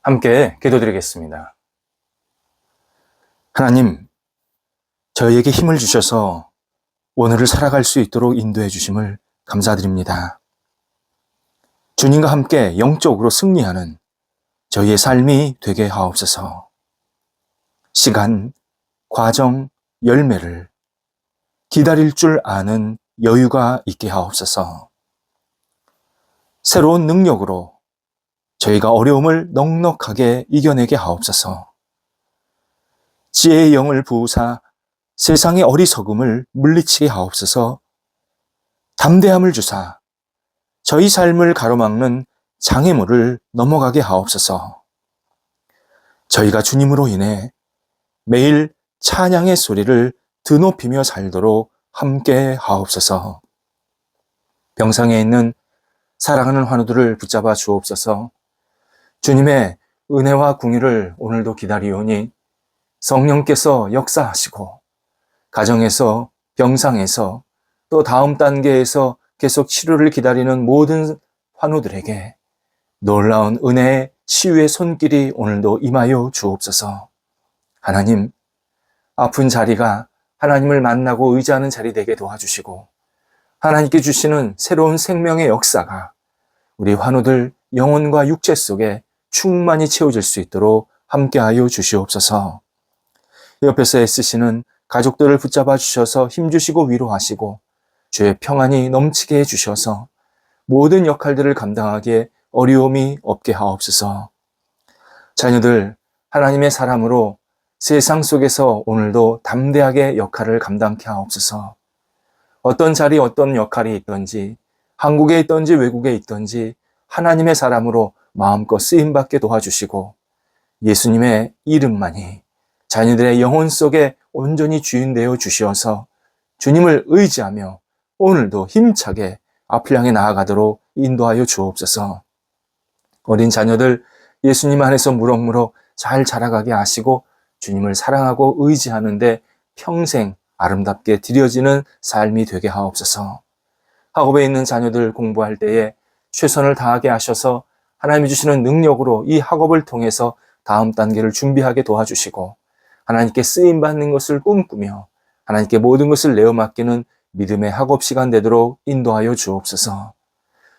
함께 기도드리겠습니다. 하나님, 저희에게 힘을 주셔서 오늘을 살아갈 수 있도록 인도해 주심을 감사드립니다. 주님과 함께 영적으로 승리하는 저희의 삶이 되게 하옵소서. 시간, 과정, 열매를 기다릴 줄 아는 여유가 있게 하옵소서. 새로운 능력으로 저희가 어려움을 넉넉하게 이겨내게 하옵소서. 지혜의 영을 부으사 세상의 어리석음을 물리치게 하옵소서. 담대함을 주사 저희 삶을 가로막는 장애물을 넘어가게 하옵소서. 저희가 주님으로 인해 매일 찬양의 소리를 드높이며 살도록 함께 하옵소서. 병상에 있는 사랑하는 환우들을 붙잡아 주옵소서. 주님의 은혜와 궁유를 오늘도 기다리오니 성령께서 역사하시고 가정에서, 병상에서, 또 다음 단계에서 계속 치료를 기다리는 모든 환우들에게 놀라운 은혜의 치유의 손길이 오늘도 임하여 주옵소서. 하나님, 아픈 자리가 하나님을 만나고 의지하는 자리 되게 도와주시고 하나님께 주시는 새로운 생명의 역사가 우리 환우들 영혼과 육체 속에 충만히 채워질 수 있도록 함께하여 주시옵소서. 옆에서 애쓰시는 가족들을 붙잡아 주셔서 힘주시고 위로하시고 주의 평안이 넘치게 해주셔서 모든 역할들을 감당하기에 어려움이 없게 하옵소서. 자녀들 하나님의 사람으로 세상 속에서 오늘도 담대하게 역할을 감당케 하옵소서. 어떤 자리 어떤 역할이 있든지 한국에 있든지 외국에 있든지 하나님의 사람으로 마음껏 쓰임받게 도와주시고 예수님의 이름만이 자녀들의 영혼 속에 온전히 주인 되어 주시어서 주님을 의지하며 오늘도 힘차게 앞을 향해 나아가도록 인도하여 주옵소서. 어린 자녀들 예수님 안에서 무럭무럭 잘 자라가게 하시고 주님을 사랑하고 의지하는데 평생 아름답게 드려지는 삶이 되게 하옵소서. 학업에 있는 자녀들 공부할 때에 최선을 다하게 하셔서 하나님이 주시는 능력으로 이 학업을 통해서 다음 단계를 준비하게 도와주시고 하나님께 쓰임받는 것을 꿈꾸며 하나님께 모든 것을 내어 맡기는 믿음의 학업 시간 되도록 인도하여 주옵소서.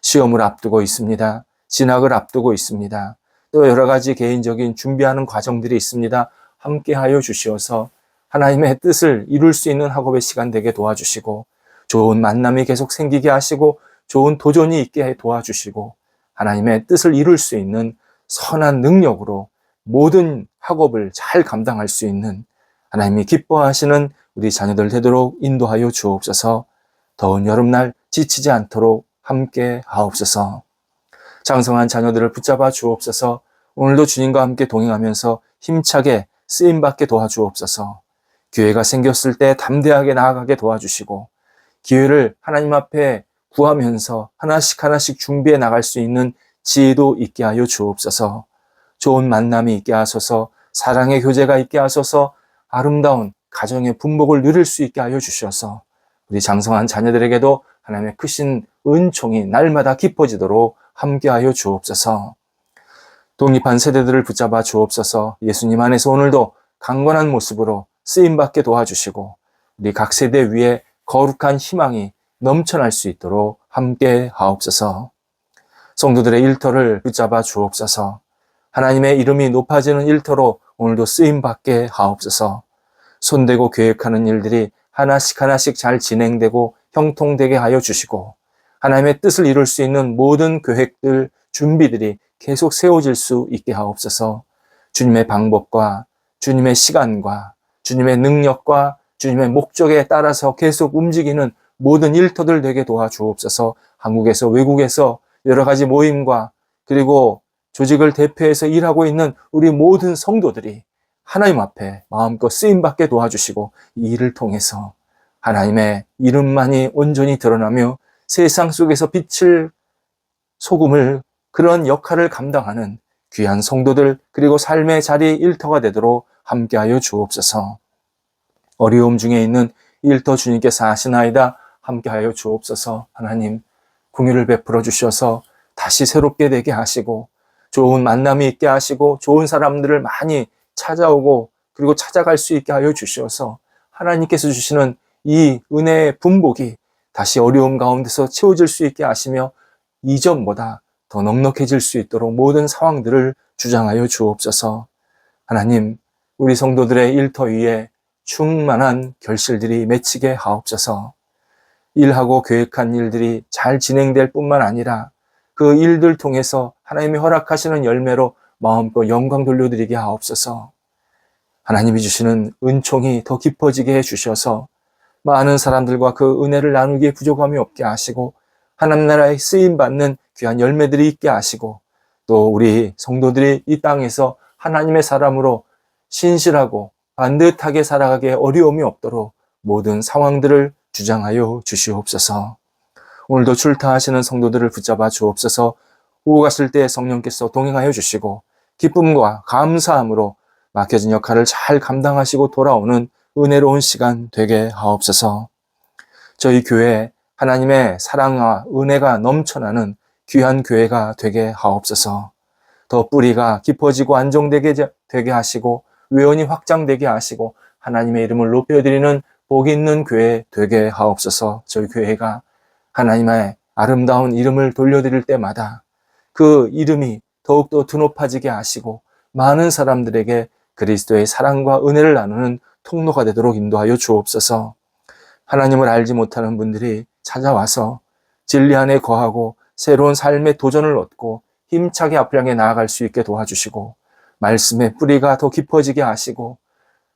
시험을 앞두고 있습니다. 진학을 앞두고 있습니다. 또 여러 가지 개인적인 준비하는 과정들이 있습니다. 함께하여 주시어서 하나님의 뜻을 이룰 수 있는 학업의 시간 되게 도와주시고 좋은 만남이 계속 생기게 하시고 좋은 도전이 있게 도와주시고 하나님의 뜻을 이룰 수 있는 선한 능력으로 모든 학업을 잘 감당할 수 있는 하나님이 기뻐하시는 우리 자녀들 되도록 인도하여 주옵소서. 더운 여름날 지치지 않도록 함께 하옵소서. 장성한 자녀들을 붙잡아 주옵소서. 오늘도 주님과 함께 동행하면서 힘차게 쓰임받게 도와주옵소서. 기회가 생겼을 때 담대하게 나아가게 도와주시고 기회를 하나님 앞에 구하면서 하나씩 하나씩 준비해 나갈 수 있는 지혜도 있게 하여 주옵소서. 좋은 만남이 있게 하소서. 사랑의 교제가 있게 하소서. 아름다운 가정의 분복을 누릴 수 있게 하여 주셔서 우리 장성한 자녀들에게도 하나님의 크신 은총이 날마다 깊어지도록 함께하여 주옵소서. 독립한 세대들을 붙잡아 주옵소서. 예수님 안에서 오늘도 강건한 모습으로 쓰임받게 도와주시고 우리 각 세대 위에 거룩한 희망이 넘쳐날 수 있도록 함께 하옵소서. 성도들의 일터를 붙잡아 주옵소서. 하나님의 이름이 높아지는 일터로 오늘도 쓰임받게 하옵소서. 손대고 계획하는 일들이 하나씩 하나씩 잘 진행되고 형통되게 하여 주시고 하나님의 뜻을 이룰 수 있는 모든 계획들, 준비들이 계속 세워질 수 있게 하옵소서. 주님의 방법과 주님의 시간과 주님의 능력과 주님의 목적에 따라서 계속 움직이는 모든 일터들 되게 도와주옵소서. 한국에서 외국에서 여러 가지 모임과 그리고 조직을 대표해서 일하고 있는 우리 모든 성도들이 하나님 앞에 마음껏 쓰임받게 도와주시고 이 일을 통해서 하나님의 이름만이 온전히 드러나며 세상 속에서 빛을 소금을 그런 역할을 감당하는 귀한 성도들 그리고 삶의 자리 일터가 되도록 함께하여 주옵소서. 어려움 중에 있는 일터 주님께서 하시나이다 함께하여 주옵소서. 하나님 긍휼을 베풀어 주셔서 다시 새롭게 되게 하시고 좋은 만남이 있게 하시고 좋은 사람들을 많이 찾아오고 그리고 찾아갈 수 있게 하여 주셔서 하나님께서 주시는 이 은혜의 분복이 다시 어려움 가운데서 채워질 수 있게 하시며 이전보다 더 넉넉해질 수 있도록 모든 상황들을 주장하여 주옵소서. 하나님, 우리 성도들의 일터 위에 충만한 결실들이 맺히게 하옵소서. 일하고 계획한 일들이 잘 진행될 뿐만 아니라 그 일들 통해서 하나님이 허락하시는 열매로 마음껏 영광 돌려드리게 하옵소서. 하나님이 주시는 은총이 더 깊어지게 해주셔서 많은 사람들과 그 은혜를 나누기에 부족함이 없게 하시고 하나님 나라에 쓰임받는 귀한 열매들이 있게 하시고 또 우리 성도들이 이 땅에서 하나님의 사람으로 신실하고 반듯하게 살아가기에 어려움이 없도록 모든 상황들을 주장하여 주시옵소서. 오늘도 출타하시는 성도들을 붙잡아 주옵소서. 오고 가실 때 성령께서 동행하여 주시고 기쁨과 감사함으로 맡겨진 역할을 잘 감당하시고 돌아오는 은혜로운 시간 되게 하옵소서. 저희 교회 하나님의 사랑과 은혜가 넘쳐나는 귀한 교회가 되게 하옵소서. 더 뿌리가 깊어지고 안정되게 되게 하시고 외원이 확장되게 하시고 하나님의 이름을 높여드리는 복 있는 교회 되게 하옵소서. 저희 교회가 하나님의 아름다운 이름을 돌려드릴 때마다 그 이름이 더욱더 드높아지게 하시고 많은 사람들에게 그리스도의 사랑과 은혜를 나누는 통로가 되도록 인도하여 주옵소서. 하나님을 알지 못하는 분들이 찾아와서 진리 안에 거하고 새로운 삶의 도전을 얻고 힘차게 앞을 향해 나아갈 수 있게 도와주시고 말씀의 뿌리가 더 깊어지게 하시고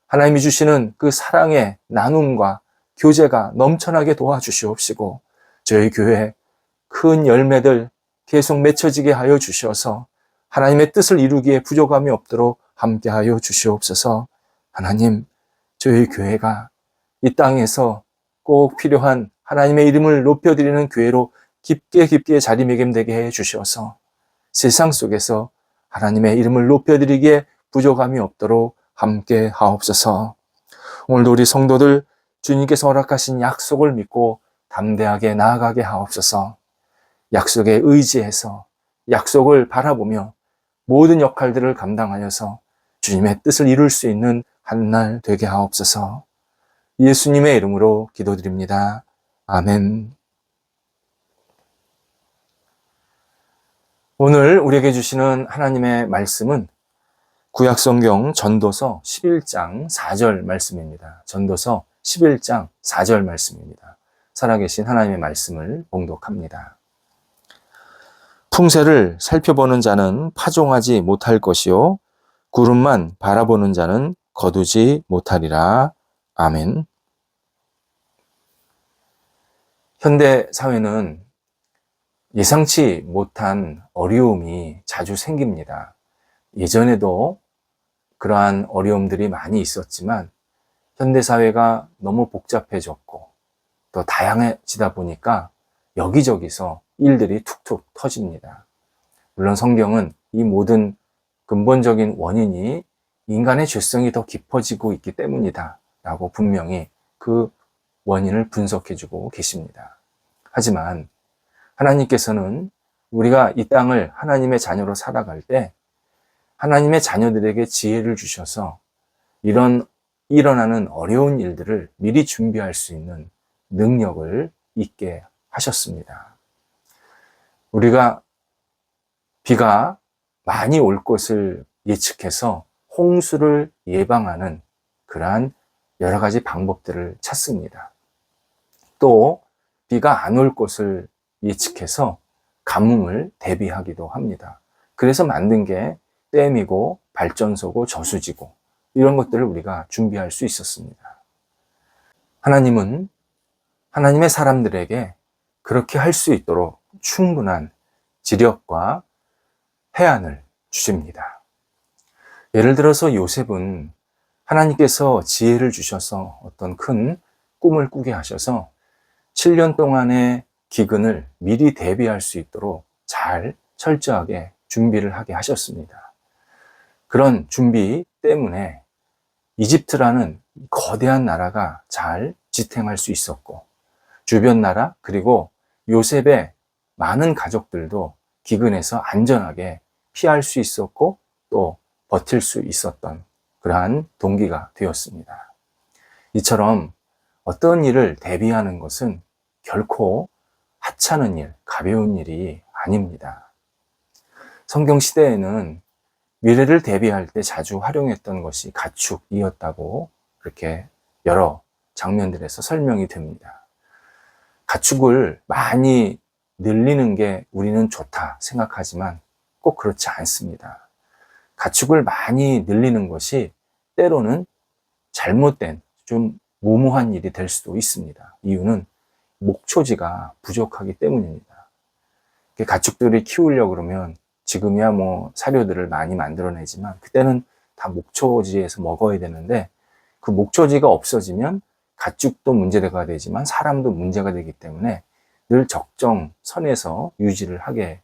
하나님이 주시는 그 사랑의 나눔과 교제가 넘쳐나게 도와주시옵시고 저희 교회 큰 열매들 계속 맺혀지게 하여 주셔서 하나님의 뜻을 이루기에 부족함이 없도록 함께하여 주시옵소서. 하나님, 저희 교회가 이 땅에서 꼭 필요한 하나님의 이름을 높여드리는 교회로 깊게 자리매김되게 해 주셔서 세상 속에서 하나님의 이름을 높여드리기에 부족함이 없도록 함께 하옵소서. 오늘도 우리 성도들 주님께서 허락하신 약속을 믿고 담대하게 나아가게 하옵소서. 약속에 의지해서 약속을 바라보며 모든 역할들을 감당하여서 주님의 뜻을 이룰 수 있는 한 날 되게 하옵소서. 예수님의 이름으로 기도드립니다. 아멘. 오늘 우리에게 주시는 하나님의 말씀은 구약성경 전도서 11장 4절 말씀입니다. 전도서 11장 4절 말씀입니다. 살아계신 하나님의 말씀을 봉독합니다. 풍세를 살펴보는 자는 파종하지 못할 것이요 구름만 바라보는 자는 거두지 못하리라. 아멘. 현대 사회는 예상치 못한 어려움이 자주 생깁니다. 예전에도 그러한 어려움들이 많이 있었지만 현대 사회가 너무 복잡해졌고 또 다양해지다 보니까 여기저기서 일들이 툭툭 터집니다. 물론 성경은 이 모든 근본적인 원인이 인간의 죄성이 더 깊어지고 있기 때문이다 라고 분명히 그 원인을 분석해주고 계십니다. 하지만 하나님께서는 우리가 이 땅을 하나님의 자녀로 살아갈 때 하나님의 자녀들에게 지혜를 주셔서 일어나는 어려운 일들을 미리 준비할 수 있는 능력을 있게 하셨습니다. 우리가 비가 많이 올 것을 예측해서 홍수를 예방하는 그러한 여러 가지 방법들을 찾습니다. 또 비가 안 올 것을 예측해서 가뭄을 대비하기도 합니다. 그래서 만든 게 댐이고 발전소고 저수지고 이런 것들을 우리가 준비할 수 있었습니다. 하나님은 하나님의 사람들에게 그렇게 할 수 있도록 충분한 지력과 해안을 주십니다. 예를 들어서 요셉은 하나님께서 지혜를 주셔서 어떤 큰 꿈을 꾸게 하셔서 7년 동안의 기근을 미리 대비할 수 있도록 잘 철저하게 준비를 하게 하셨습니다. 그런 준비 때문에 이집트라는 거대한 나라가 잘 지탱할 수 있었고 주변 나라 그리고 요셉의 많은 가족들도 기근에서 안전하게 피할 수 있었고 또 버틸 수 있었던 그러한 동기가 되었습니다. 이처럼 어떤 일을 대비하는 것은 결코 하찮은 일, 가벼운 일이 아닙니다. 성경 시대에는 미래를 대비할 때 자주 활용했던 것이 가축이었다고 그렇게 여러 장면들에서 설명이 됩니다. 가축을 많이 늘리는 게 우리는 좋다 생각하지만 꼭 그렇지 않습니다. 가축을 많이 늘리는 것이 때로는 잘못된 좀 무모한 일이 될 수도 있습니다. 이유는 목초지가 부족하기 때문입니다. 가축들이 키우려고 그러면 지금이야 뭐 사료들을 많이 만들어내지만 그때는 다 목초지에서 먹어야 되는데 그 목초지가 없어지면 가축도 문제가 되지만 사람도 문제가 되기 때문에 늘 적정선에서 유지를 하게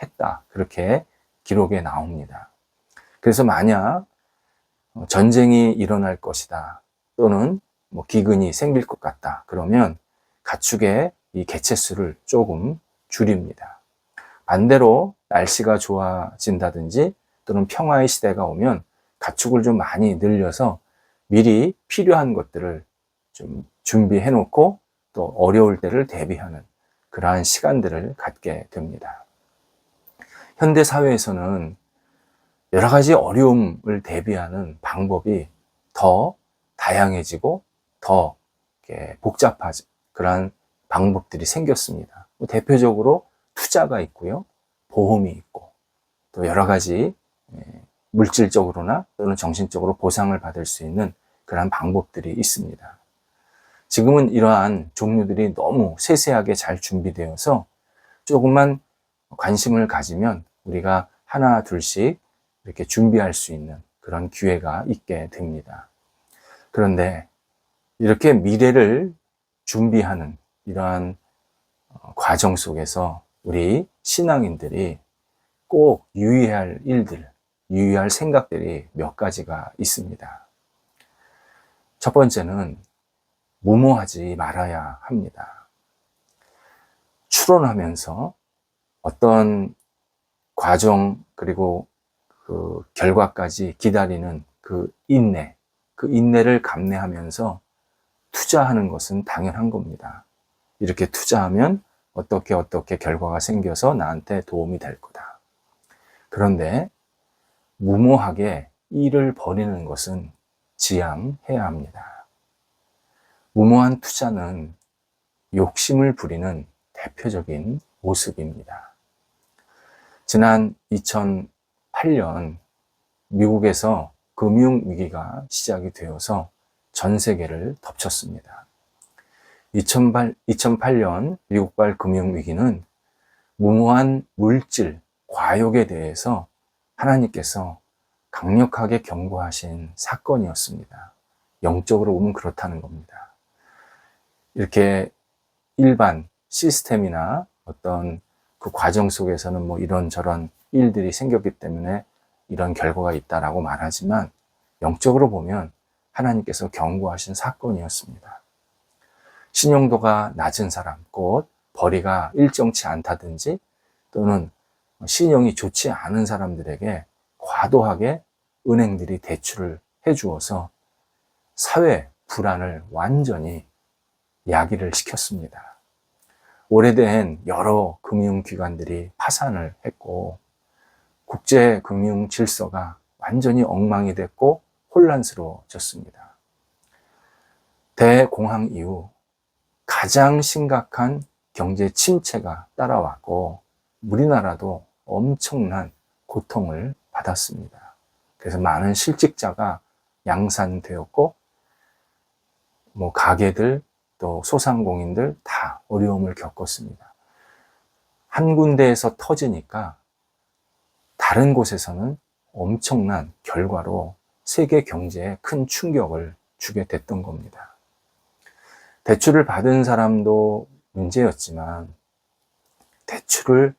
했다. 그렇게 기록에 나옵니다. 그래서 만약 전쟁이 일어날 것이다 또는 뭐 기근이 생길 것 같다 그러면 가축의 이 개체수를 조금 줄입니다. 반대로 날씨가 좋아진다든지 또는 평화의 시대가 오면 가축을 좀 많이 늘려서 미리 필요한 것들을 좀 준비해 놓고 또 어려울 때를 대비하는 그러한 시간들을 갖게 됩니다. 현대 사회에서는 여러 가지 어려움을 대비하는 방법이 더 다양해지고 더 복잡하지 그러한 방법들이 생겼습니다. 대표적으로 투자가 있고요, 보험이 있고 또 여러 가지 물질적으로나 또는 정신적으로 보상을 받을 수 있는 그러한 방법들이 있습니다. 지금은 이러한 종류들이 너무 세세하게 잘 준비되어서 조금만 관심을 가지면 우리가 하나 둘씩 이렇게 준비할 수 있는 그런 기회가 있게 됩니다. 그런데 이렇게 미래를 준비하는 이러한 과정 속에서 우리 신앙인들이 꼭 유의할 일들, 유의할 생각들이 몇 가지가 있습니다. 첫 번째는 무모하지 말아야 합니다. 추론하면서 어떤 과정 그리고 그 결과까지 기다리는 그 인내를 감내하면서 투자하는 것은 당연한 겁니다. 이렇게 투자하면 어떻게 결과가 생겨서 나한테 도움이 될 거다. 그런데 무모하게 일을 벌이는 것은 지양해야 합니다. 무모한 투자는 욕심을 부리는 대표적인 모습입니다. 지난 2008년 미국에서 금융위기가 시작이 되어서 전 세계를 덮쳤습니다. 2008년 미국발 금융위기는 무모한 물질, 과욕에 대해서 하나님께서 강력하게 경고하신 사건이었습니다. 영적으로 보면 그렇다는 겁니다. 이렇게 일반 시스템이나 어떤 그 과정 속에서는 뭐 이런저런 일들이 생겼기 때문에 이런 결과가 있다라고 말하지만 영적으로 보면 하나님께서 경고하신 사건이었습니다. 신용도가 낮은 사람, 곧 벌이가 일정치 않다든지 또는 신용이 좋지 않은 사람들에게 과도하게 은행들이 대출을 해주어서 사회 불안을 완전히 야기를 시켰습니다. 오래된 여러 금융기관들이 파산을 했고 국제금융 질서가 완전히 엉망이 됐고 혼란스러워졌습니다. 대공황 이후 가장 심각한 경제 침체가 따라왔고 우리나라도 엄청난 고통을 받았습니다. 그래서 많은 실직자가 양산되었고 뭐 가게들 또 소상공인들 다 어려움을 겪었습니다. 한 군데에서 터지니까 다른 곳에서는 엄청난 결과로 세계 경제에 큰 충격을 주게 됐던 겁니다. 대출을 받은 사람도 문제였지만 대출을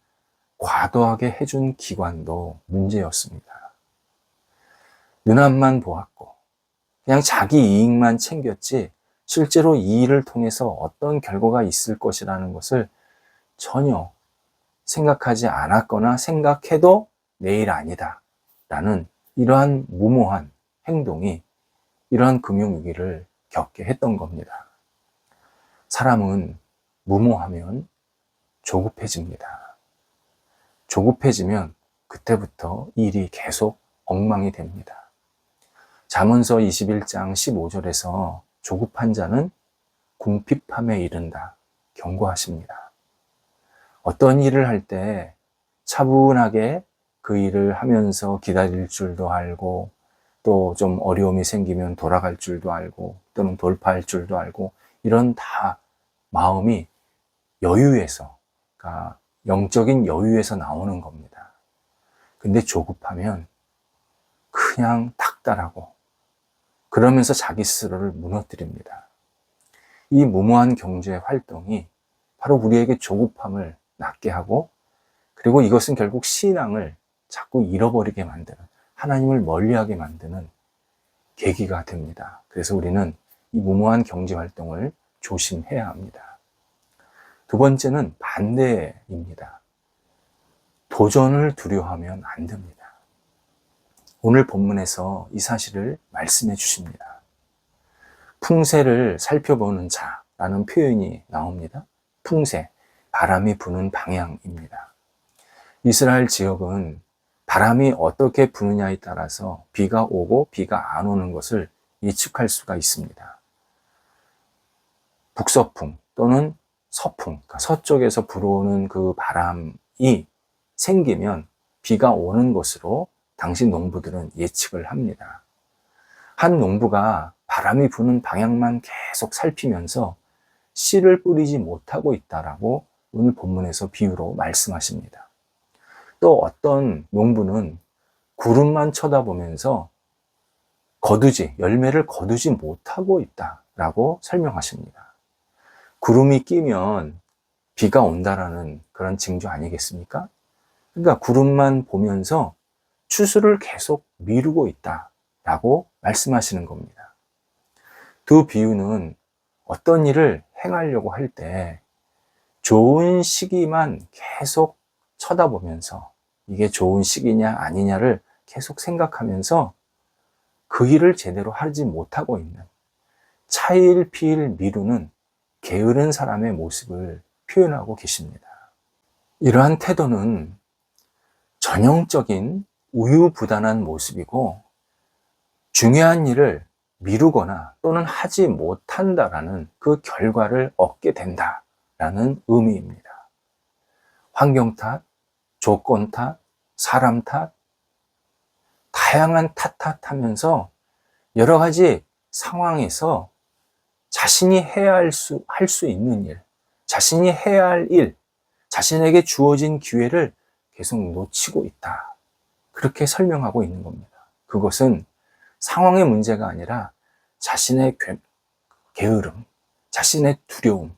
과도하게 해준 기관도 문제였습니다. 눈앞만 보았고 그냥 자기 이익만 챙겼지 실제로 이 일을 통해서 어떤 결과가 있을 것이라는 것을 전혀 생각하지 않았거나 생각해도 내일 아니다 라는 이러한 무모한 행동이 이러한 금융위기를 겪게 했던 겁니다. 사람은 무모하면 조급해집니다. 조급해지면 그때부터 일이 계속 엉망이 됩니다. 잠언서 21장 15절에서 조급한 자는 궁핍함에 이른다 경고하십니다. 어떤 일을 할 때 차분하게 그 일을 하면서 기다릴 줄도 알고, 또 좀 어려움이 생기면 돌아갈 줄도 알고, 또는 돌파할 줄도 알고, 이런 다 마음이 여유에서, 그러니까 영적인 여유에서 나오는 겁니다. 근데 조급하면 그냥 닥달하고 그러면서 자기 스스로를 무너뜨립니다. 이 무모한 경제 활동이 바로 우리에게 조급함을 낳게 하고, 그리고 이것은 결국 신앙을 자꾸 잃어버리게 만드는, 하나님을 멀리하게 만드는 계기가 됩니다. 그래서 우리는 이 무모한 경제 활동을 조심해야 합니다. 두 번째는 반대입니다. 도전을 두려워하면 안 됩니다. 오늘 본문에서 이 사실을 말씀해 주십니다. 풍세를 살펴보는 자라는 표현이 나옵니다. 풍세, 바람이 부는 방향입니다. 이스라엘 지역은 바람이 어떻게 부느냐에 따라서 비가 오고 비가 안 오는 것을 예측할 수가 있습니다. 북서풍 또는 서풍, 그러니까 서쪽에서 불어오는 그 바람이 생기면 비가 오는 것으로 당시 농부들은 예측을 합니다. 한 농부가 바람이 부는 방향만 계속 살피면서 씨를 뿌리지 못하고 있다라고 오늘 본문에서 비유로 말씀하십니다. 또 어떤 농부는 구름만 쳐다보면서 열매를 거두지 못하고 있다라고 설명하십니다. 구름이 끼면 비가 온다라는 그런 징조 아니겠습니까? 그러니까 구름만 보면서 추수를 계속 미루고 있다라고 말씀하시는 겁니다. 두 비유는 어떤 일을 행하려고 할 때 좋은 시기만 계속 쳐다보면서 이게 좋은 시기냐 아니냐를 계속 생각하면서 그 일을 제대로 하지 못하고 있는, 차일피일 미루는 게으른 사람의 모습을 표현하고 계십니다. 이러한 태도는 전형적인 우유부단한 모습이고, 중요한 일을 미루거나 또는 하지 못한다라는 그 결과를 얻게 된다라는 의미입니다. 환경 탓, 조건 탓, 사람 탓, 다양한 탓하면서 여러 가지 상황에서 자신이 할 수 있는 일, 자신이 해야 할 일, 자신에게 주어진 기회를 계속 놓치고 있다. 그렇게 설명하고 있는 겁니다. 그것은 상황의 문제가 아니라 자신의 게으름, 자신의 두려움,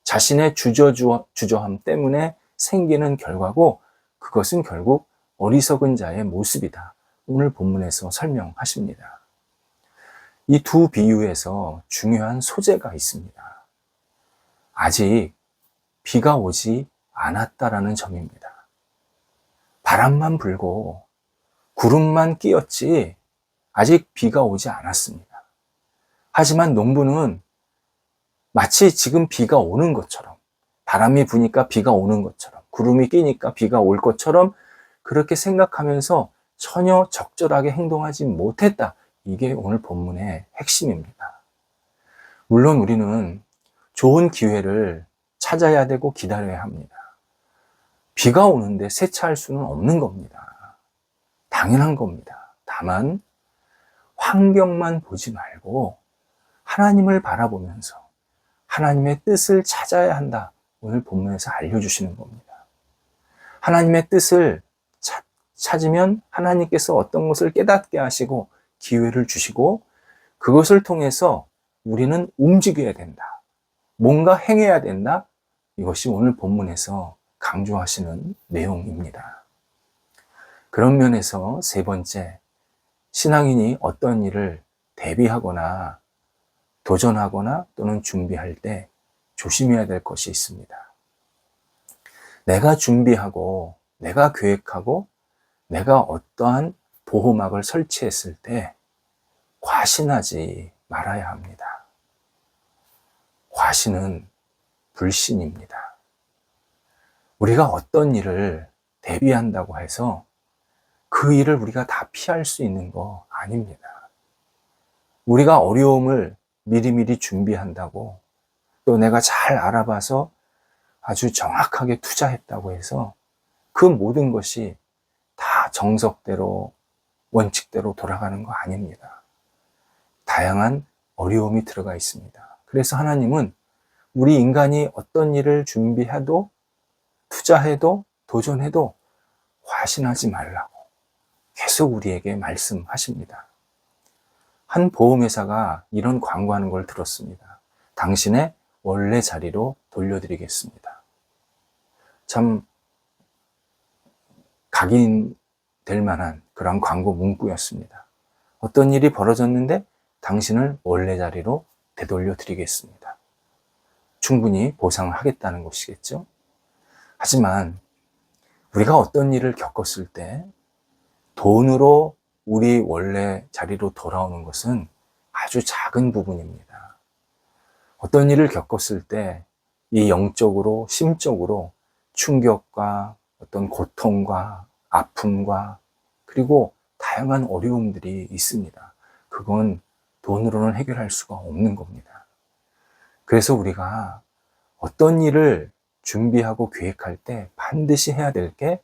자신의 주저함 때문에 생기는 결과고, 그것은 결국 어리석은 자의 모습이다. 오늘 본문에서 설명하십니다. 이 두 비유에서 중요한 소재가 있습니다. 아직 비가 오지 않았다라는 점입니다. 바람만 불고 구름만 끼었지 아직 비가 오지 않았습니다. 하지만 농부는 마치 지금 비가 오는 것처럼, 바람이 부니까 비가 오는 것처럼, 구름이 끼니까 비가 올 것처럼 그렇게 생각하면서 전혀 적절하게 행동하지 못했다. 이게 오늘 본문의 핵심입니다. 물론 우리는 좋은 기회를 찾아야 되고 기다려야 합니다. 비가 오는데 세차할 수는 없는 겁니다. 당연한 겁니다. 다만 환경만 보지 말고 하나님을 바라보면서 하나님의 뜻을 찾아야 한다. 오늘 본문에서 알려주시는 겁니다. 하나님의 뜻을 찾으면 하나님께서 어떤 것을 깨닫게 하시고 기회를 주시고, 그것을 통해서 우리는 움직여야 된다. 뭔가 행해야 된다. 이것이 오늘 본문에서 강조하시는 내용입니다. 그런 면에서 세 번째, 신앙인이 어떤 일을 대비하거나 도전하거나 또는 준비할 때 조심해야 될 것이 있습니다. 내가 준비하고 내가 계획하고 내가 어떠한 보호막을 설치했을 때 과신하지 말아야 합니다. 과신은 불신입니다. 우리가 어떤 일을 대비한다고 해서 그 일을 우리가 다 피할 수 있는 거 아닙니다. 우리가 어려움을 미리미리 준비한다고, 또 내가 잘 알아봐서 아주 정확하게 투자했다고 해서 그 모든 것이 다 정석대로, 원칙대로 돌아가는 거 아닙니다. 다양한 어려움이 들어가 있습니다. 그래서 하나님은 우리 인간이 어떤 일을 준비해도, 투자해도, 도전해도 과신하지 말라고 계속 우리에게 말씀하십니다. 한 보험회사가 이런 광고하는 걸 들었습니다. 당신의 원래 자리로 돌려드리겠습니다. 참 각인될 만한 그런 광고 문구였습니다. 어떤 일이 벌어졌는데 당신을 원래 자리로 되돌려 드리겠습니다. 충분히 보상을 하겠다는 것이겠죠. 하지만 우리가 어떤 일을 겪었을 때 돈으로 우리 원래 자리로 돌아오는 것은 아주 작은 부분입니다. 어떤 일을 겪었을 때 이 영적으로, 심적으로 충격과 어떤 고통과 아픔과 그리고 다양한 어려움들이 있습니다. 그건 돈으로는 해결할 수가 없는 겁니다. 그래서 우리가 어떤 일을 준비하고 계획할 때 반드시 해야 될 게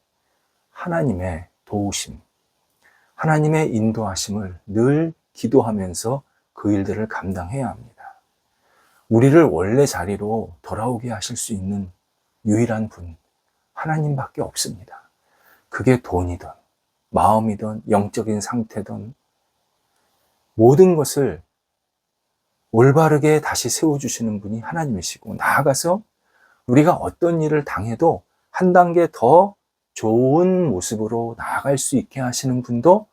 하나님의 도우심, 하나님의 인도하심을 늘 기도하면서 그 일들을 감당해야 합니다. 우리를 원래 자리로 돌아오게 하실 수 있는 유일한 분, 하나님밖에 없습니다. 그게 돈이든 마음이든 영적인 상태든 모든 것을 올바르게 다시 세워주시는 분이 하나님이시고, 나아가서 우리가 어떤 일을 당해도 한 단계 더 좋은 모습으로 나아갈 수 있게 하시는 분도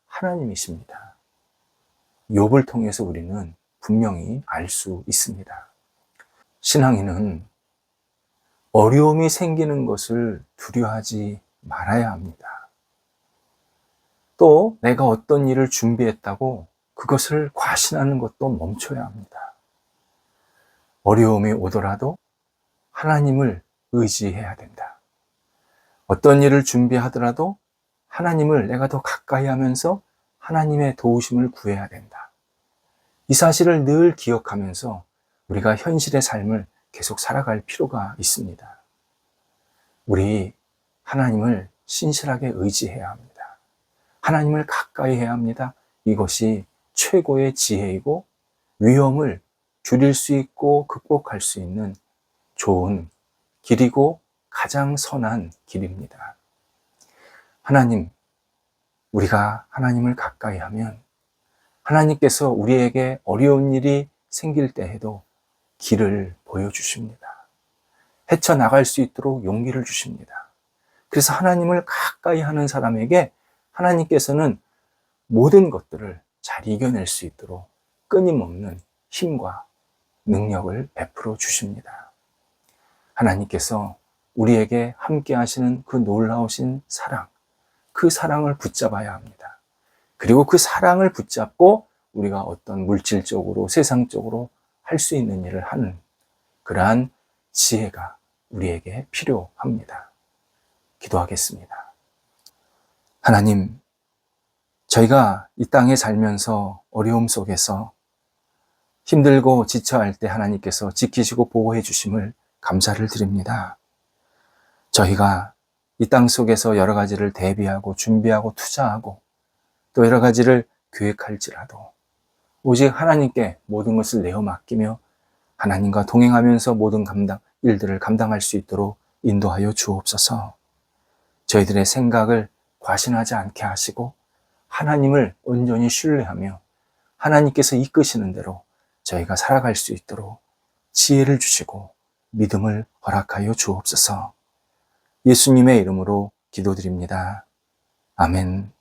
하나님이십니다. 욥을 통해서 우리는 분명히 알 수 있습니다. 신앙인은 어려움이 생기는 것을 두려워하지 말아야 합니다. 또 내가 어떤 일을 준비했다고 그것을 과신하는 것도 멈춰야 합니다. 어려움이 오더라도 하나님을 의지해야 된다. 어떤 일을 준비하더라도 하나님을 내가 더 가까이 하면서 하나님의 도우심을 구해야 된다. 이 사실을 늘 기억하면서 우리가 현실의 삶을 계속 살아갈 필요가 있습니다. 우리 하나님을 신실하게 의지해야 합니다. 하나님을 가까이 해야 합니다. 이것이 최고의 지혜이고 위험을 줄일 수 있고 극복할 수 있는 좋은 길이고 가장 선한 길입니다. 하나님, 우리가 하나님을 가까이 하면 하나님께서 우리에게 어려운 일이 생길 때에도 길을 보여주십니다. 헤쳐나갈 수 있도록 용기를 주십니다. 그래서 하나님을 가까이 하는 사람에게 하나님께서는 모든 것들을 잘 이겨낼 수 있도록 끊임없는 힘과 능력을 베풀어 주십니다. 하나님께서 우리에게 함께 하시는 그 놀라우신 사랑, 그 사랑을 붙잡아야 합니다. 그리고 그 사랑을 붙잡고 우리가 어떤 물질적으로, 세상적으로 할 수 있는 일을 하는 그러한 지혜가 우리에게 필요합니다. 기도하겠습니다. 하나님, 저희가 이 땅에 살면서 어려움 속에서 힘들고 지쳐할 때 하나님께서 지키시고 보호해 주심을 감사를 드립니다. 저희가 이 땅 속에서 여러 가지를 대비하고 준비하고 투자하고 또 여러 가지를 계획할지라도 오직 하나님께 모든 것을 내어 맡기며 하나님과 동행하면서 모든 일들을 감당할 수 있도록 인도하여 주옵소서. 저희들의 생각을 과신하지 않게 하시고 하나님을 온전히 신뢰하며 하나님께서 이끄시는 대로 저희가 살아갈 수 있도록 지혜를 주시고 믿음을 허락하여 주옵소서. 예수님의 이름으로 기도드립니다. 아멘.